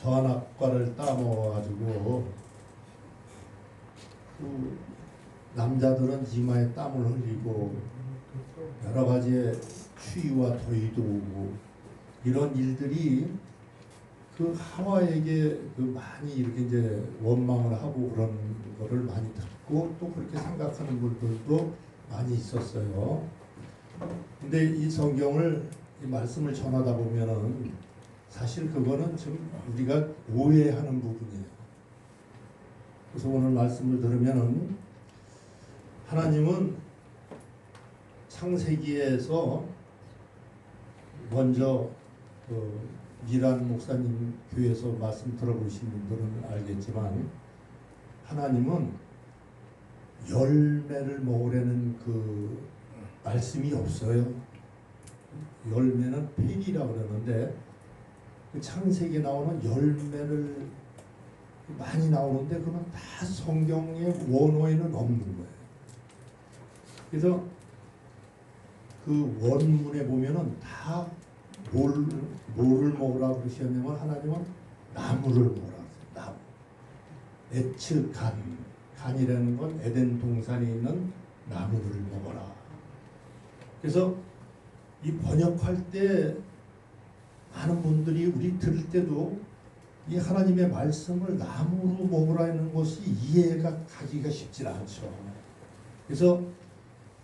선악과를 따먹어가지고 그 남자들은 이마에 땀을 흘리고 여러 가지의 추위와 더위도 오고 이런 일들이 그 하와에게 그 많이 이렇게 이제 원망을 하고 그런 거를 많이 듣고 또 그렇게 생각하는 분들도 많이 있었어요. 근데 이 성경을 이 말씀을 전하다 보면은 사실 그거는 좀 우리가 오해하는 부분이에요. 그래서 오늘 말씀을 들으면은 하나님은 창세기에서 먼저 미란 목사님 교회에서 말씀 들어보신 분들은 알겠지만 하나님은 열매를 먹으려는 그 말씀이 없어요. 열매는 폐기라고 그러는데 그 창세기에 나오는 열매를 많이 나오는데 그건 다 성경의 원어에는 없는 거예요. 그래서 그 원문에 보면은 다 뭐를 먹으라 그러셨냐면 하나님은 나무를 먹으라 그랬어요. 나무. 에츠 간이라는 건 에덴 동산에 있는 나무를 먹어라. 그래서 이 번역할 때 많은 분들이 우리 들을 때도 이 하나님의 말씀을 나무로 먹으라 하는 것이 이해가 가기가 쉽지 않죠. 그래서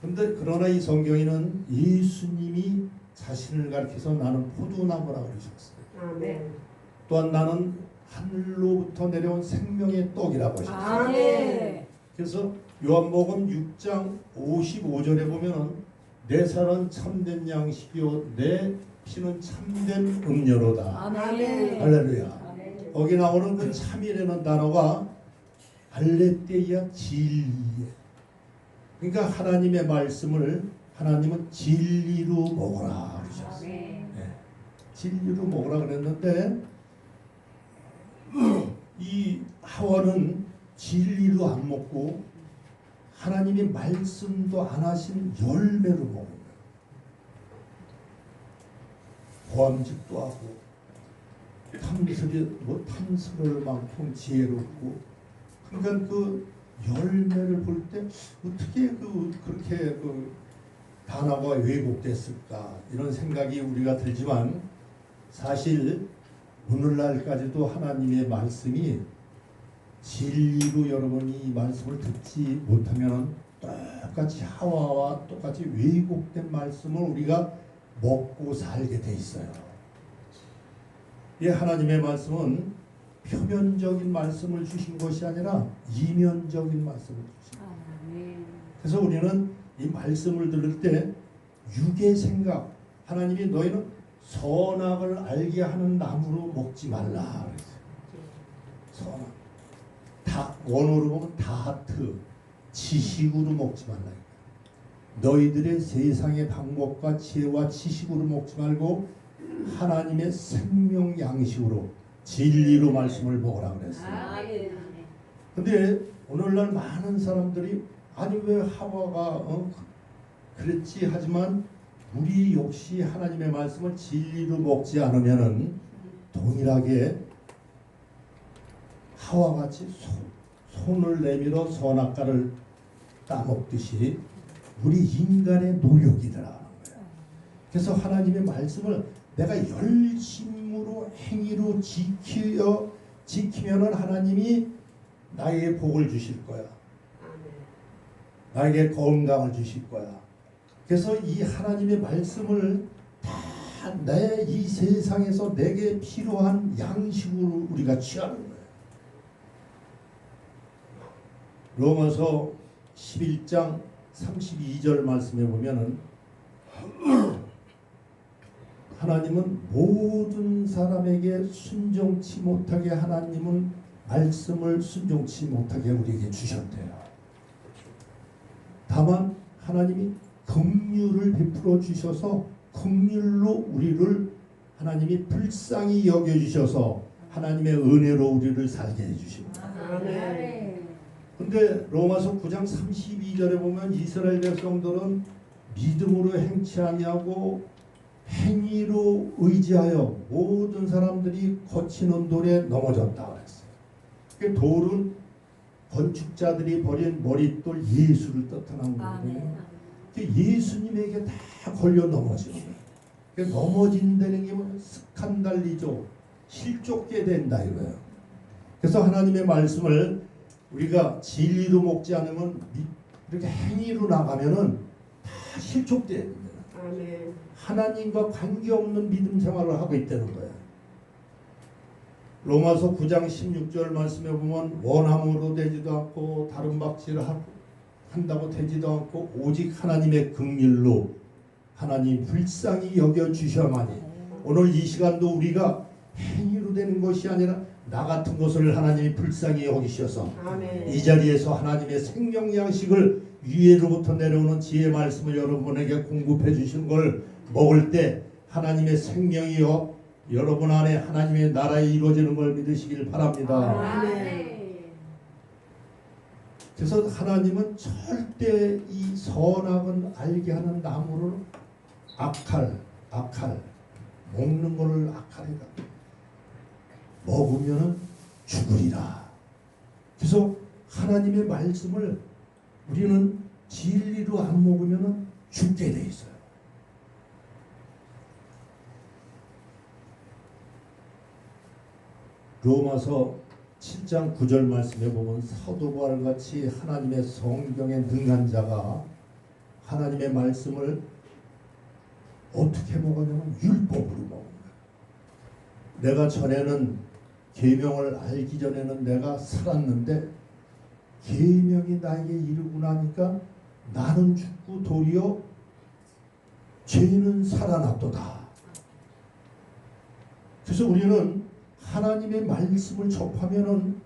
그러나 이 성경에는 예수님이 자신을 가리켜서 나는 포도나무라고 그러셨어요. 아멘. 또한 나는 하늘로부터 내려온 생명의 떡이라고 하셨어요. 아멘. 그래서 요한복음 6장 55절에 보면은 내 살은 참된 양식이요 내 피는 참된 음료로다. 아멘. 할렐루야. 아멘. 거기 나오는 그 참이라는 단어가 알레테이아 진리에. 그러니까 하나님의 말씀을 하나님은 진리로 먹어라 그러셨어요. 네. 진리로 먹으라 그랬는데 이 하와는 진리로 안 먹고 하나님이 말씀도 안 하신 열매로 먹은 거예요. 보암직도 하고 탐스러울 만큼 지혜롭고 그러니까 그 열매를 볼 때 어떻게 그렇게 단어가 왜곡됐을까 이런 생각이 우리가 들지만 사실 오늘날까지도 하나님의 말씀이 진리로 여러분이 이 말씀을 듣지 못하면 똑같이 하와와 똑같이 왜곡된 말씀을 우리가 먹고 살게 돼 있어요. 이 하나님의 말씀은 표면적인 말씀을 주신 것이 아니라 이면적인 말씀을 주신 거예요. 그래서 우리는 이 말씀을 들을 때 육의 생각, 하나님이 너희는 선악을 알게 하는 나무로 먹지 말라 그랬어요. 선악. 원어로 보면 다하트, 지식으로 먹지 말라. 너희들의 세상의 방법과 지혜와 지식으로 먹지 말고 하나님의 생명 양식으로 진리로 말씀을 먹으라 그랬어요. 근데 오늘날 많은 사람들이 아니 왜 하와가 그랬지 하지만 우리 역시 하나님의 말씀을 진리로 먹지 않으면은 동일하게 하와같이 손을 내밀어 선악과를 따먹듯이 우리 인간의 노력이더라 하는 거예요. 그래서 하나님의 말씀을 내가 열심으로 행위로 지키면은 하나님이 나에게 복을 주실 거야. 나에게 건강을 주실 거야. 그래서 이 하나님의 말씀을 다 내 이 세상에서 내게 필요한 양식으로 우리가 취하는 거예요. 로마서 11장 32절 말씀에 보면은 하나님은 모든 사람에게 순종치 못하게 하나님은 말씀을 순종치 못하게 우리에게 주셨대요. 다만 하나님이 긍휼을 베풀어 주셔서 긍휼로 우리를 하나님이 불쌍히 여겨 주셔서 하나님의 은혜로 우리를 살게 해 주십니다. 근데 로마서 9장 32절에 보면 이스라엘 백성들은 믿음으로 행치 아니하고 행위로 의지하여 모든 사람들이 거치는 돌에 넘어졌다 그랬어요. 그 돌은 건축자들이 버린 머릿돌 예수를 뜻하는 거거든요. 예수님에게 다 걸려 넘어지는 거예요. 넘어진다는 게 뭐 스칸달리죠. 실족게 된다 이거예요. 그래서 하나님의 말씀을 우리가 진리로 먹지 않으면 이렇게 행위로 나가면은 다 실족돼야 됩니다. 아멘. 하나님과 관계없는 믿음 생활을 하고 있다는 거예요. 로마서 9장 16절 말씀에 보면 원함으로 되지도 않고 다른 박질을 한다고 되지도 않고 오직 하나님의 긍휼로 하나님 불쌍히 여겨주셔야만이. 오늘 이 시간도 우리가 행위로 되는 것이 아니라 나 같은 것을 하나님이 불쌍히 여기셔서 아멘. 이 자리에서 하나님의 생명 양식을 위에로부터 내려오는 지혜 말씀을 여러분에게 공급해 주신 걸 먹을 때 하나님의 생명이요 여러분 안에 하나님의 나라에 이루어지는 걸 믿으시길 바랍니다. 아멘. 그래서 하나님은 절대 이 선악은 알게 하는 나무를 악할 먹는 거를 악할이다. 먹으면 죽으리라. 그래서 하나님의 말씀을 우리는 진리로 안 먹으면 죽게 돼 있어요. 로마서 7장 9절 말씀에 보면 사도 바울같이 하나님의 성경에 능한 자가 하나님의 말씀을 어떻게 먹었냐면 율법으로 먹은 거예요. 내가 전에는 계명을 알기 전에는 내가 살았는데 계명이 나에게 이르고 나니까 나는 죽고 도리어 죄는 살아났도다. 그래서 우리는 하나님의 말씀을 접하면은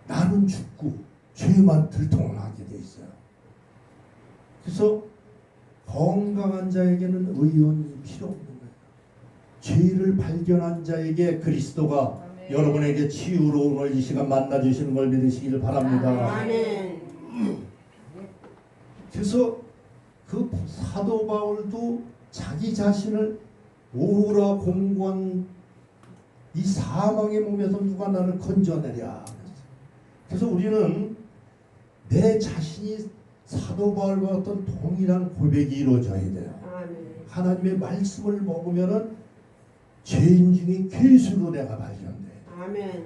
나는 죽고 죄만 들통을 하게 돼 있어요. 그래서 건강한 자에게는 의원이 필요 없는 거예요. 죄를 발견한 자에게 그리스도가 아멘. 여러분에게 치유로 오늘 이 시간 만나 주시는 걸 믿으시길 바랍니다. 아멘. 그래서 그 사도 바울도 자기 자신을 오라 공고한 이 사망의 몸에서 누가 나를 건져내랴. 그래서 우리는 내 자신이 사도 바울과 어떤 동일한 고백이 이루어져야 돼요. 아멘. 하나님의 말씀을 먹으면은 죄인 중에 괴수로 내가 발견돼. 아멘.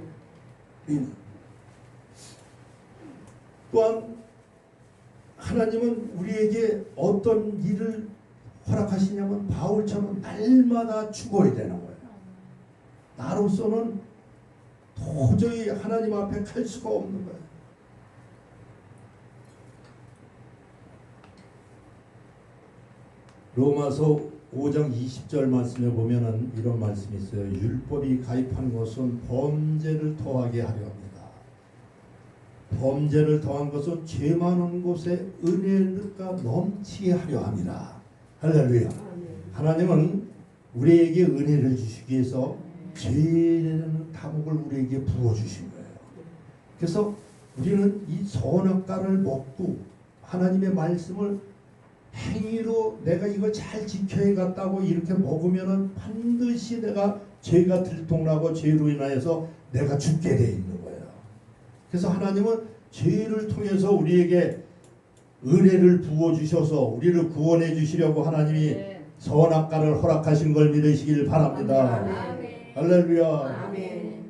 또한 하나님은 우리에게 어떤 일을 허락하시냐면 바울처럼 날마다 죽어야 되는 거예요. 나로서는 도저히 하나님 앞에 갈 수가 없는 거예요. 로마서 5장 20절 말씀에 보면은 이런 말씀이 있어요. 율법이 가입한 것은 범죄를 더하게 하려 합니다. 범죄를 더한 것은 죄 많은 곳에 은혜가 넘치게 하려 합니다. 할렐루야. 하나님은 우리에게 은혜를 주시기 위해서 죄라는 탐욕을 우리에게 부어주신 거예요. 그래서 우리는 이 선악과를 먹고 하나님의 말씀을 행위로 내가 이걸 잘 지켜야겠다고 이렇게 먹으면은 반드시 내가 죄가 들통나고 죄로 인하여서 내가 죽게 돼 있는 거예요. 그래서 하나님은 죄를 통해서 우리에게 은혜를 부어주셔서 우리를 구원해 주시려고 하나님이 선악과를 허락하신 걸 믿으시길 바랍니다. 아멘. 할렐루야. 아멘.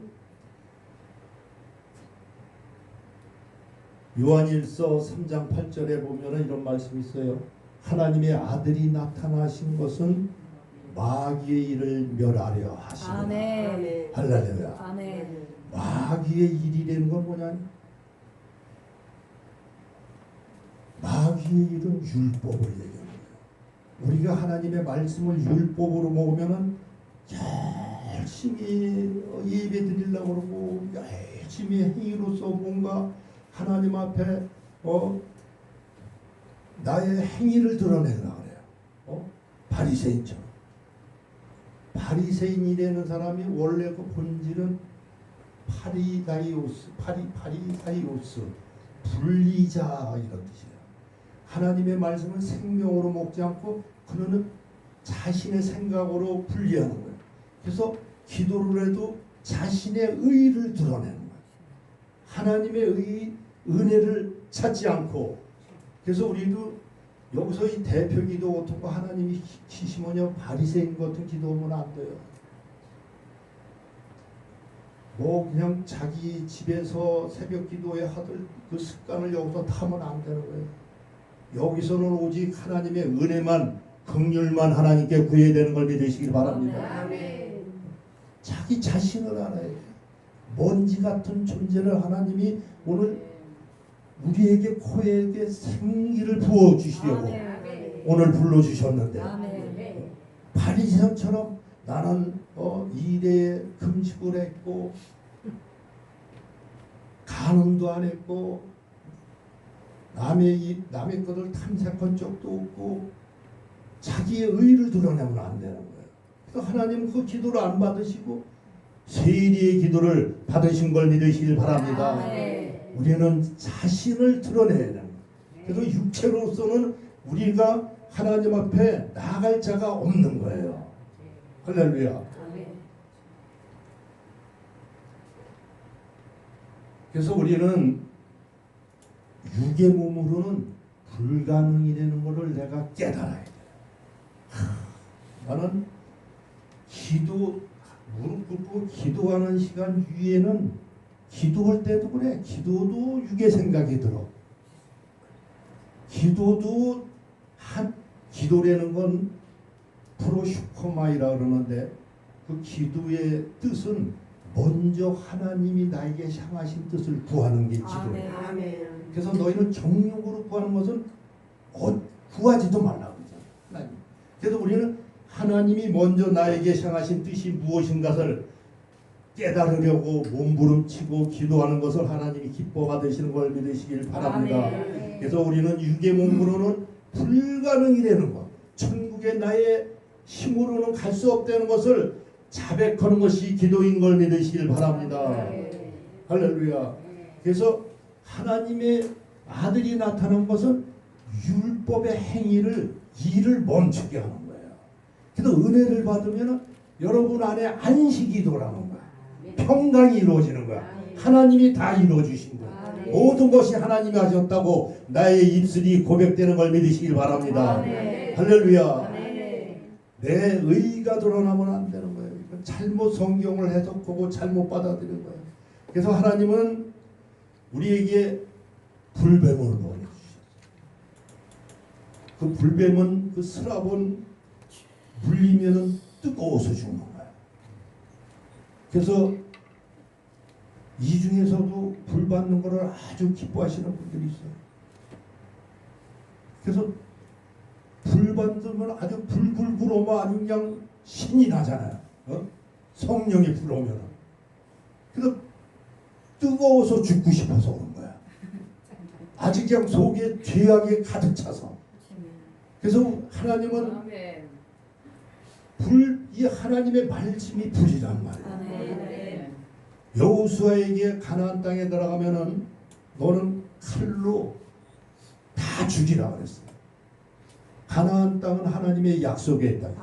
요한일서 3장 8절에 보면 이런 말씀이 있어요. 하나님의 아들이 나타나신 것은 마귀의 일을 멸하려 하시니라. 아멘. 할렐루야. 아멘. 마귀의 일이라는 건 뭐냐? 마귀의 일은 율법을 얘기하는 거예요. 우리가 하나님의 말씀을 율법으로 먹으면은 열심히 예배 드리려고 그러고 열심히 행위로서 뭔가 하나님 앞에 나의 행위를 드러내려고 그래요. 바리새인처럼. 바리새인이라는 사람이 원래 그 본질은 파리사이오스, 분리자 이런 뜻이에요. 하나님의 말씀을 생명으로 먹지 않고 그는 자신의 생각으로 분리하는 거예요. 그래서 기도를 해도 자신의 의를 드러내는 거예요. 하나님의 은혜를 찾지 않고. 그래서 우리도 여기서 이 대표 기도 같은 거 하나님이 시키시면요 바리새인 같은 기도하면 안 돼요. 뭐 그냥 자기 집에서 새벽 기도에 하던 그 습관을 여기서 타면 안 되는 거예요. 여기서는 오직 하나님의 은혜만, 긍휼만 하나님께 구해야 되는 걸 믿으시길 바랍니다. 아멘. 자기 자신을 알아야 돼요. 먼지 같은 존재를 하나님이 오늘 우리에게 코에게 생기를 부어주시려고 오늘 불러주셨는데, 아멘. 바리새인처럼 나는 일에 금식을 했고 간음도 안 했고 남의 것을 탐색한 적도 없고 자기의 의를 드러내면 안 되는 거예요. 그래서 하나님은 그 기도를 안 받으시고 세리의 기도를 받으신 걸 믿으시길 바랍니다. 우리는 자신을 드러내야 됩니다. 그래서 육체로서는 우리가 하나님 앞에 나아갈 자가 없는 거예요. 할렐루야. 그래서 우리는 육의 몸으로는 불가능이 되는 것을 내가 깨달아야 돼. 나는 무릎 꿇고 기도하는 시간 위에는 기도할 때도 그래. 기도도 육의 생각이 들어. 기도라는 건 프로슈퍼마이라 그러는데 그 기도의 뜻은 먼저 하나님이 나에게 향하신 뜻을 구하는 게 기도예요. 아멘. 그래서 너희는 정욕으로 구하는 것은 구하지도 말라고 그러잖아. 그래서 우리는 하나님이 먼저 나에게 향하신 뜻이 무엇인가를 깨달으려고 몸부림치고 기도하는 것을 하나님이 기뻐 받으시는 걸 믿으시길 바랍니다. 그래서 우리는 육의 몸으로는 불가능이 되는 것, 천국에 나의 힘으로는 갈 수 없다는 것을 자백하는 것이 기도인 걸 믿으시길 바랍니다. 할렐루야. 그래서 하나님의 아들이 나타난 것은 율법의 일을 멈추게 하는 거예요. 그래서 은혜를 받으면 여러분 안에 안식이 돌아오는 거야. 평강이 이루어지는 거야. 하나님이 다 이루어주신 거야. 모든 것이 하나님이 하셨다고 나의 입술이 고백되는 걸 믿으시길 바랍니다. 할렐루야. 내 의가 드러나면 안 되는 거예요. 잘못 성경을 해석하고 잘못 받아들인 거예요. 그래서 하나님은 우리에게 불뱀을 보내주셨어요. 그 불뱀은 그 스라본 물리면은 뜨거워서 죽는 거예요. 그래서 이 중에서도 불 받는 것을 아주 기뻐하시는 분들이 있어요. 그래서 불 받으면 아주 불불불 오면 아주 그냥 신이 나잖아요. 성령이 불어오면. 그래서 뜨거워서 죽고 싶어서 오는 거야. 아직 그냥 속에 죄악이 가득 차서. 그래서 하나님은 이 하나님의 말씀이 불이란 말이에요. 여호수아에게 가나안 땅에 들어가면은 너는 칼로 다 죽이라 그랬어요. 가나안 땅은 하나님의 약속의 땅.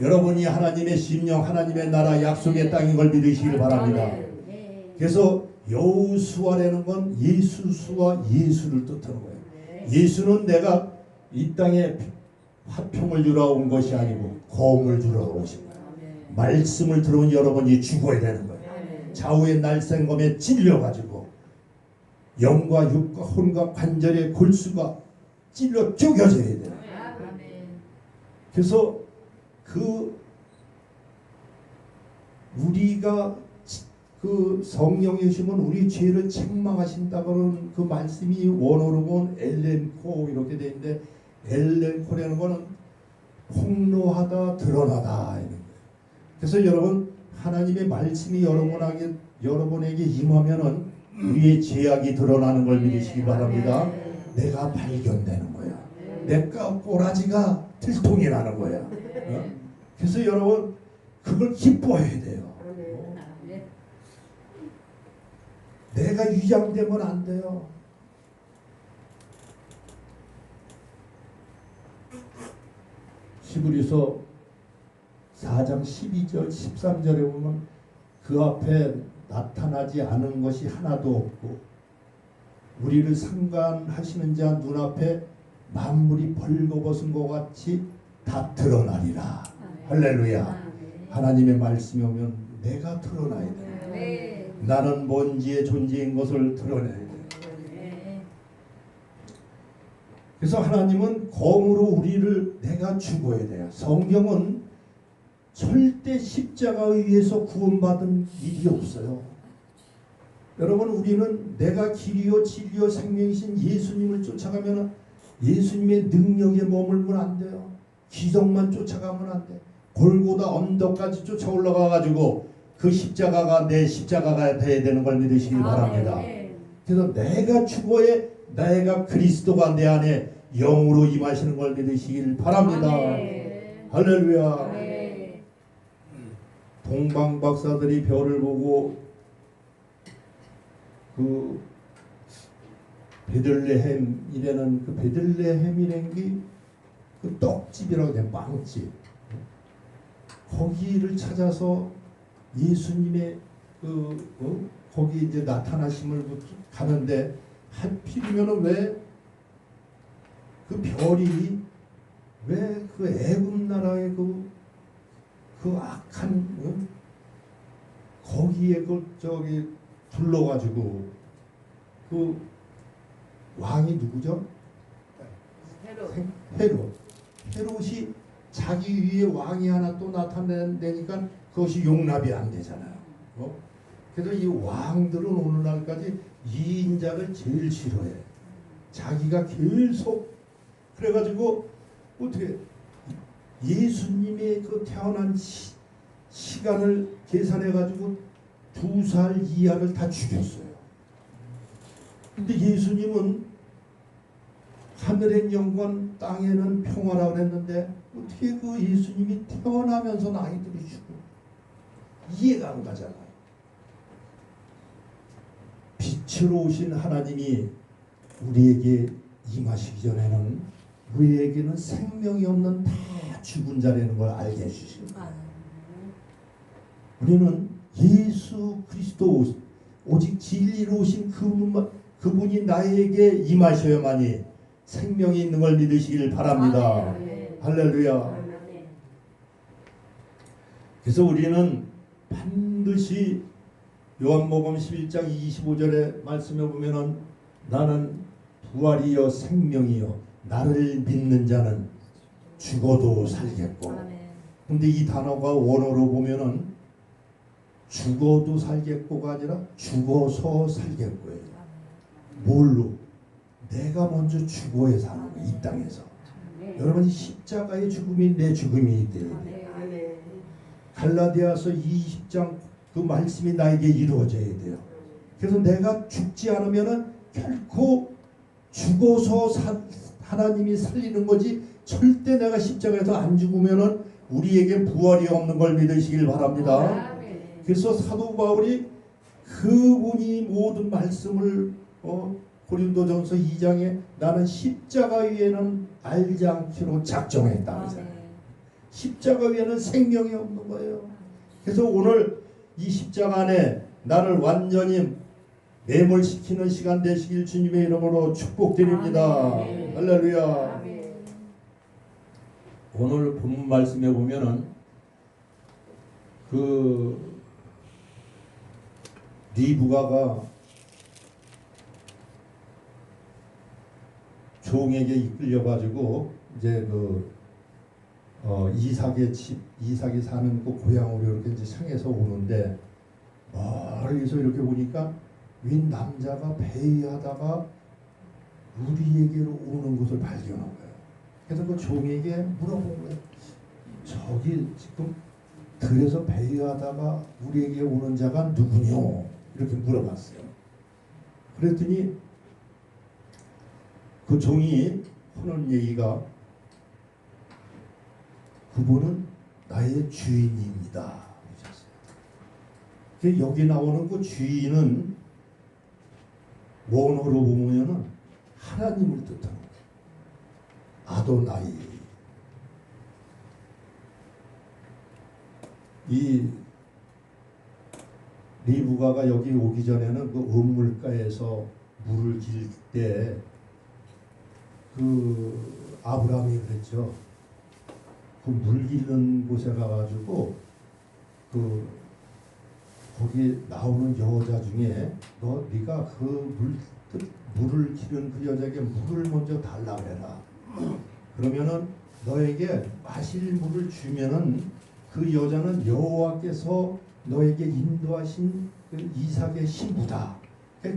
여러분이 하나님의 심령, 하나님의 나라 약속의 땅인 걸 믿으시길 바랍니다. 그래서 여호수아라는 건 예수수와 예수를 뜻하는 거예요. 예수는 내가 이 땅에 화평을 주러 온 것이 아니고 고음을 주러 오신 거예요. 말씀을 들어온 여러분이 죽어야 되는 거예요. 좌우의 날쌘검에 찔려가지고 영과 육과 혼과 관절의 골수가 찔려 쪼개져야 돼요. 그래서 우리가 그 성령이 오시면 우리 죄를 책망하신다고는 그 말씀이 원어로 보면 엘렌코 이렇게 되어 있는데 엘렌코라는 거는 폭로하다 드러나다 이런 거예요. 그래서 여러분 하나님의 말씀이 여러분에게 임하면은 우리의 죄악이 드러나는 걸 믿으시기 바랍니다. 내가 발견되는 거야. 내가 꼬라지가 들통이 나는 거야. 그래서 여러분 그걸 기뻐해야 돼요. 내가 위장되면 안 돼요. 히브리서 4장 12절 13절에 보면 그 앞에 나타나지 않은 것이 하나도 없고 우리를 상관하시는 자 눈앞에 만물이 벌거벗은 것 같이 다 드러나리라. 할렐루야. 하나님의 말씀이 오면 내가 드러나야 돼. 나는 뭔지의 존재인 것을 드러내야 돼. 그래서 하나님은 검으로 우리를 내가 죽어야 돼요. 성경은 절대 십자가에 의해서 구원받은 일이 없어요. 여러분, 우리는 내가 길이요 진리요 생명이신 예수님을 쫓아가면 예수님의 능력에 머물면 안 돼요. 기적만 쫓아가면 안 돼. 골고다 언덕까지 쫓아 올라가 가지고 그 십자가가 내 십자가가 돼야 되는 걸 믿으시길 바랍니다. 그래서 내가 죽어야 내가 그리스도가 내 안에 영으로 임하시는 걸 믿으시길 바랍니다. 할렐루야. 동방 박사들이 별을 보고 그 베들레헴이라는 그 베들레헴이라는 게 그 떡집이라고 해요. 빵집. 거기를 찾아서 예수님의 거기 이제 나타나심을 가는데 하필이면은 왜 그 별이 왜 그 애굽 나라의 그 악한 거기에 그 저기 불러가지고 그 왕이 누구죠? 헤롯이 자기 위에 왕이 하나 또 나타내니까 그것이 용납이 안 되잖아요. 그래서 이 왕들은 오늘날까지 이인자를 제일 싫어해. 자기가 계속 그래가지고 어떻게 예수님의 그 태어난 시간을 계산해가지고 2살 이하를 다 죽였어요. 근데 예수님은 하늘엔 영광 땅에는 평화라고 했는데 어떻게 그 예수님이 태어나면서 아이들이 죽고 이해가 안 가잖아요. 빛으로 오신 하나님이 우리에게 임하시기 전에는 우리에게는 생명이 없는 다 죽은 자라는 걸 알게 해주십니다. 우리는 예수 그리스도 오직 진리로 오신 그분이 나에게 임하셔야만이 생명이 있는 걸 믿으시길 바랍니다. 할렐루야. 그래서 우리는 반드시 요한복음 11장 25절의 말씀에 보면은 나는 부활이요 생명이요 나를 믿는 자는 죽어도 살겠고. 근데 이 단어가 원어로 보면은 죽어도 살겠고가 아니라 죽어서 살겠고예요. 뭘로? 내가 먼저 죽어야 사는 거예요. 이 땅에서. 여러분, 십자가의 죽음이 내 죽음이 돼야 돼요. 갈라디아서 20장 그 말씀이 나에게 이루어져야 돼요. 그래서 내가 죽지 않으면은 결코 죽어서 하나님이 살리는 거지 절대 내가 십자가에서 안 죽으면은 우리에게 부활이 없는 걸 믿으시길 바랍니다. 그래서 사도 바울이 그분이 모든 말씀을 고린도전서 2장에 나는 십자가 위에는 알지 않기로 작정했다. 십자가 위에는 생명이 없는 거예요. 그래서 오늘 이 십자가 안에 나를 완전히 매몰시키는 시간 되시길 주님의 이름으로 축복드립니다. 할렐루야. 오늘 본문 말씀에 보면은 그 리브가가 종에게 이끌려가지고 이제 이삭이 사는 그 고향으로 이렇게 이제 향해서 오는데 멀리서 이렇게 보니까 웬 남자가 배회하다가 우리에게로 오는 것을 발견한 거예요. 그래서 그 종에게 물어본 거예요. 저기 지금 들에서 배회하다가 우리에게 오는 자가 누구뇨? 이렇게 물어봤어요. 그랬더니 그 종이 하는 얘기가 그분은 나의 주인입니다. 여기 나오는 그 주인은 원어로 보면은 하나님을 뜻하는 거예요. 아도나이. 이 리브가가 여기 오기 전에는 그 음물가에서 물을 길 때 그 아브라함이 그랬죠. 그 물 기르는 곳에 가가지고 그 거기 나오는 여자 중에 네가 그 물을 기르는 그 여자에게 물을 먼저 달라 그래라. 그러면은 너에게 마실 물을 주면은 그 여자는 여호와께서 너에게 인도하신 그 이삭의 신부다.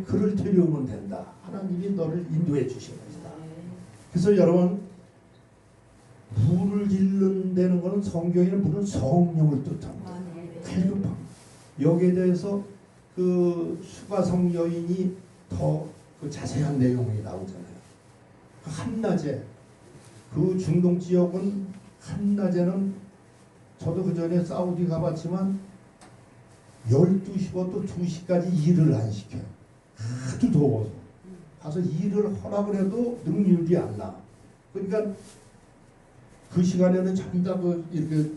그를 데려오면 된다. 하나님이 너를 인도해 주신 것이다. 그래서 여러분 물을 기른다는 것은 성경에는 물은 성령을 뜻합니다. 갈급함. 여기에 대해서 그 수가성 여인이 더 그 자세한 내용이 나오잖아요. 한낮에 그 중동 지역은 한낮에는 저도 그 전에 사우디 가봤지만 12시부터 2시까지 일을 안 시켜요. 하도 더워서. 가서 일을 하라고 해도 능률이 안 나. 그러니까 그 시간에는 전부 다 이렇게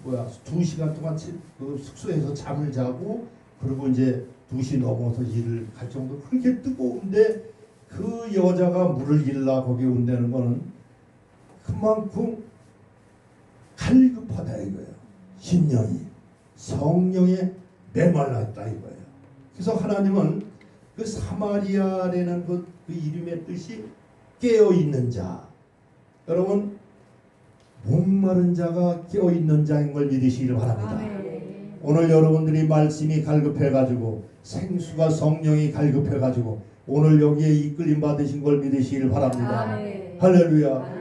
2시간 동안 그 숙소에서 잠을 자고 그리고 이제 2시 넘어서 일을 갈 정도 그렇게 뜨거운데 그 여자가 물을 길라 거기 온다는 거는 그만큼 갈급하다 이거예요. 심령이 성령에 메말랐다 이거예요. 그래서 하나님은 그 사마리아라는 그 이름의 뜻이 깨어있는 자. 여러분 목마른 자가 깨어있는 자인 걸 믿으시길 바랍니다. 오늘 여러분들이 말씀이 갈급해가지고 생수가 성령이 갈급해가지고 오늘 여기에 이끌림 받으신 걸 믿으시길 바랍니다. 할렐루야.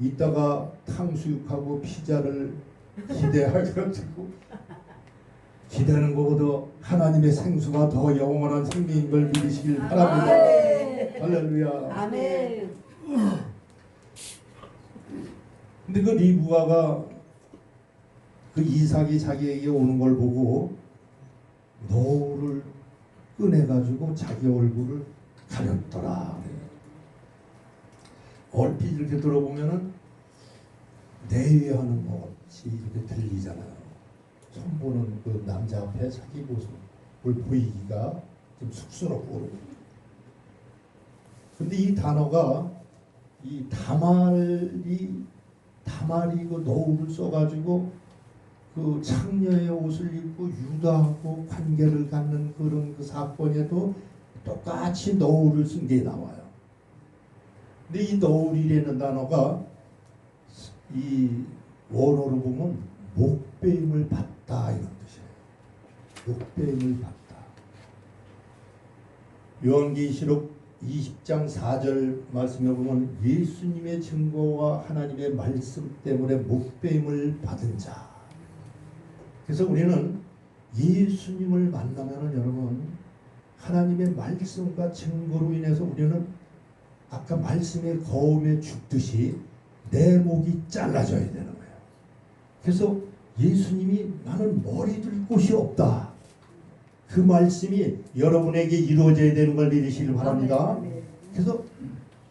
이따가 탕수육하고 피자를 기대해가지고 기대하는 것보다 하나님의 생수가 더 영원한 생명인 걸 믿으시길 바랍니다. 할렐루야. 아멘. 근데 그 리브가가 그 이삭이 자기에게 오는 걸 보고 노를 꺼내가지고 자기 얼굴을 가렸더라. 얼핏 이렇게 들어보면은 내외하는 것 같이 이렇게 들리잖아요. 손보는 그 남자 앞에 자기 모습을 보이기가 좀 쑥스럽고. 근데 이 단어가 이 다말이 그 노을을 써가지고 그 창녀의 옷을 입고 유다하고 관계를 갖는 그런 그 사건에도 똑같이 노을을 쓴 게 나와요. 근데 이 노을이라는 단어가 이 원어로 보면 목배임을 받다 이런 뜻이에요. 목배임을 받다. 요한계시록 20장 4절 말씀에 보면 예수님의 증거와 하나님의 말씀 때문에 목배임을 받은 자. 그래서 우리는 예수님을 만나면은 여러분 하나님의 말씀과 증거로 인해서 우리는 아까 말씀의 거음에 죽듯이 내 목이 잘라져야 되는 거예요. 그래서 예수님이 나는 머리 들 곳이 없다. 그 말씀이 여러분에게 이루어져야 되는 걸 믿으시길 바랍니다. 그래서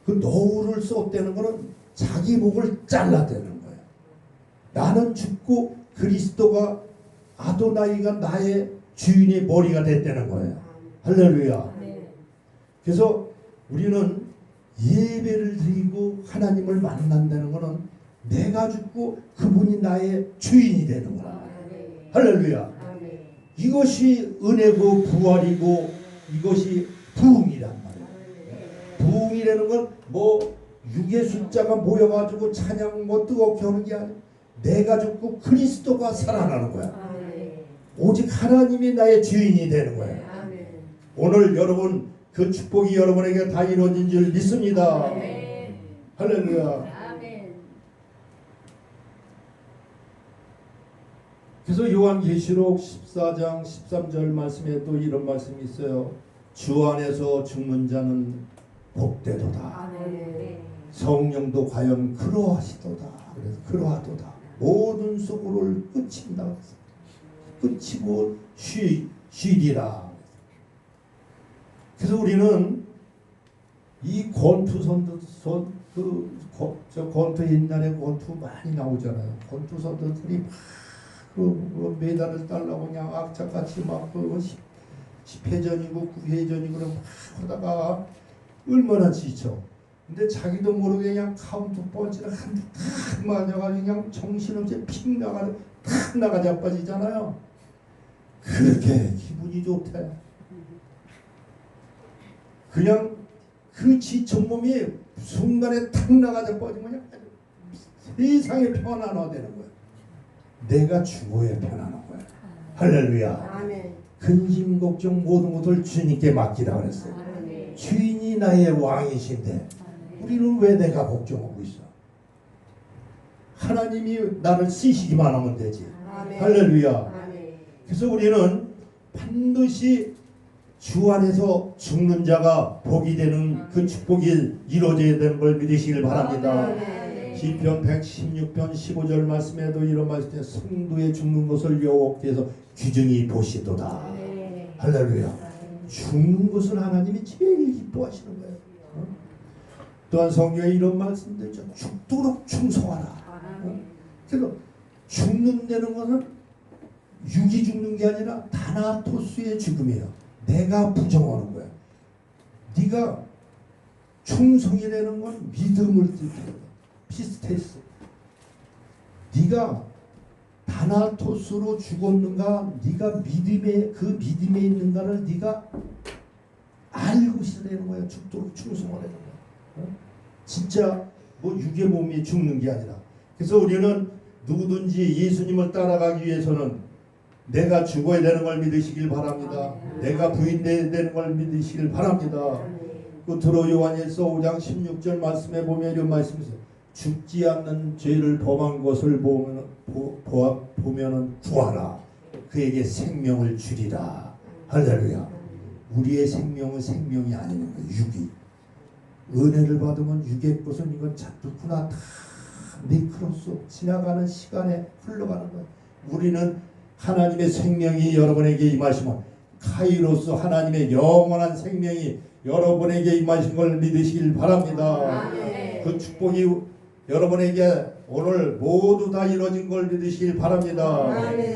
그 노를 썼다는 것은 자기 목을 잘라대는 거예요. 나는 죽고 그리스도가 아도나이가 나의 주인의 머리가 됐다는 거예요. 할렐루야. 그래서 우리는 예배를 드리고 하나님을 만난다는 것은 내가 죽고 그분이 나의 주인이 되는 거야. 할렐루야. 이것이 은혜고 부활이고 이것이 부흥이란 말이에요. 부흥이라는 건 뭐 육의 숫자가 모여가지고 찬양 뭐 뜨겁게 하는 게 아니라 내가 죽고 그리스도가 살아나는 거야. 오직 하나님이 나의 주인이 되는 거예요. 오늘 여러분 그 축복이 여러분에게 다 이루어진 줄 믿습니다. 할렐루야. 그래서 요한계시록 14장 13절 말씀에 또 이런 말씀이 있어요. 주 안에서 죽는 자는 복되도다. 성령도 과연 그러하시도다. 그래서 그러하도다. 모든 수고를 끝친다. 끝이고 쉬리라. 그래서 우리는 이 권투선도 저 권투 옛날에 권투 많이 나오잖아요. 권투 선수들이 막 그 메달을 달라고 그냥 악착같이 막그 10회전이고 9회전이고 막 하다가 얼마나 지쳐. 근데 자기도 모르게 그냥 카운트 펀치를 한 맞아가지고 그냥 정신없이 픽 나가 자빠지잖아요. 그렇게 기분이 좋대. 그냥 그 지친 몸이 순간에 탁 나가 자빠지면 그냥 세상에 편안화되는 거야. 내가 죽어야 편안한 거야. 할렐루야. 아멘. 근심 걱정 모든 것을 주님께 맡기라 그랬어요. 아멘. 주인이 나의 왕이신데 우리는 왜 내가 걱정하고 있어? 하나님이 나를 쓰시기만 하면 되지. 아멘. 할렐루야. 아멘. 그래서 우리는 반드시 주 안에서 죽는 자가 복이 되는 그 축복이 이루어져야 되는 걸 믿으시길 바랍니다. 아멘. 시편 116편 15절 말씀에도 이런 말씀이 성도의 죽는 것을 여호와께서 귀중히 보시도다. 아멘. 할렐루야. 죽는 것을 하나님이 제일 기뻐하시는 거예요. 또한 성경에 이런 말씀도 있죠. 죽도록 충성하라. 그래서 죽는다는 것은 육이 죽는 게 아니라 다나토스의 죽음이에요. 내가 부정하는 거야. 네가 충성이라는 건 믿음을 뜻해요. 피스테스. 네가 다나토스로 죽었는가, 네가 믿음에 있는가를 네가 알고 있어야 되는 거야. 죽도록 충성하라는 거야. 진짜 뭐 육의 몸이 죽는 게 아니라. 그래서 우리는 누구든지 예수님을 따라가기 위해서는 내가 죽어야 되는 걸 믿으시길 바랍니다. 내가 부인돼야 되는 걸 믿으시길 바랍니다. 끝으로 요한일서 5장 16절 말씀에 보면 이런 말씀이 있어요. 죽지 않는 죄를 범한 것을 보면은 구하라. 그에게 생명을 주리라. 할렐루야. 우리의 생명은 생명이 아닌 거예요. 육이. 은혜를 받으면 육의 것은 이건 자꾸나 다 미크로스 지나가는 시간에 흘러가는 거예요. 우리는 하나님의 생명이 여러분에게 임하시면 카이로스 하나님의 영원한 생명이 여러분에게 임하신 걸 믿으시길 바랍니다. 아멘. 그 축복이 여러분에게 오늘 모두 다 이루어진 걸 믿으시길 바랍니다. 아멘.